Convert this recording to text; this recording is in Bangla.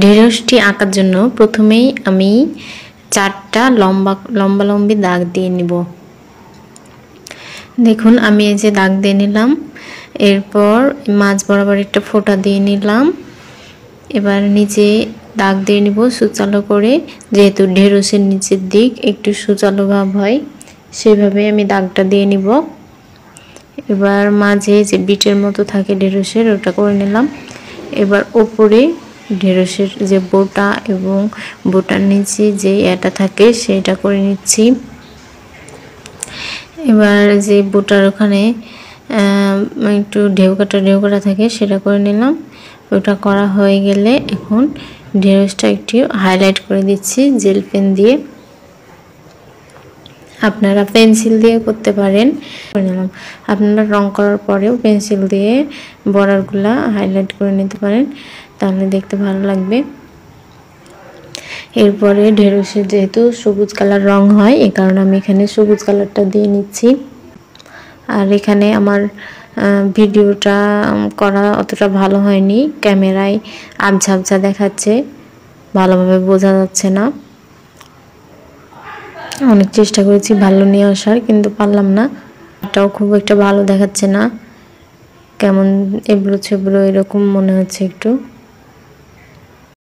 ঢেঁড়সটি আঁকার জন্য প্রথমেই আমি 4টা লম্বা দাগ দিয়ে নিব। দেখুন আমি এই যে দাগ দিয়ে নিলাম, এরপর মাঝ বরাবর একটা ফোঁটা দিয়ে নিলাম। এবার নিচে দাগ দিয়ে নিব সুচালো করে, যেহেতু ঢেঁড়সের নিচের দিক একটু সুচালো ভাব হয় সেভাবে আমি দাগটা দিয়ে নিব। এবার মাঝে যে বিটের মতো থাকে ঢেঁড়সের ওটা করে নিলাম। এবার ওপরে ঢেঁড়সের যে বোটা এবং বোটার নিচে যে এটা থাকে সেটা করে নিচ্ছি। এবার যে বোটার ওখানে একটু ঢেউ কাটা থাকে সেটা করে নিলাম। ওটা করা হয়ে গেলে এখন ঢেঁড়সটা একটু হাইলাইট করে দিচ্ছি জেল পেন দিয়ে। আপনারা পেন্সিল দিয়ে করতে পারেন। আপনারা রং করার পরেও পেন্সিল দিয়ে বর্ডারগুলা হাইলাইট করে নিতে পারেন, তাহলে দেখতে ভালো লাগবে। এরপরে ঢেঁড়সের যেহেতু সবুজ কালার রং হয়, এই কারণে আমি এখানে সবুজ কালারটা দিয়ে নিচ্ছি। আর এখানে আমার ভিডিওটা করা অতটা ভালো হয়নি, ক্যামেরায় আবঝা আবঝা দেখাচ্ছে, ভালোভাবে বোঝা যাচ্ছে না। অনেক চেষ্টা করেছি ভালো নিয়ে আসার, কিন্তু পারলাম না। এটাও খুব একটা ভালো দেখাচ্ছে না, কেমন এবড়ো ছেবড়ো এরকম মনে হচ্ছে একটু।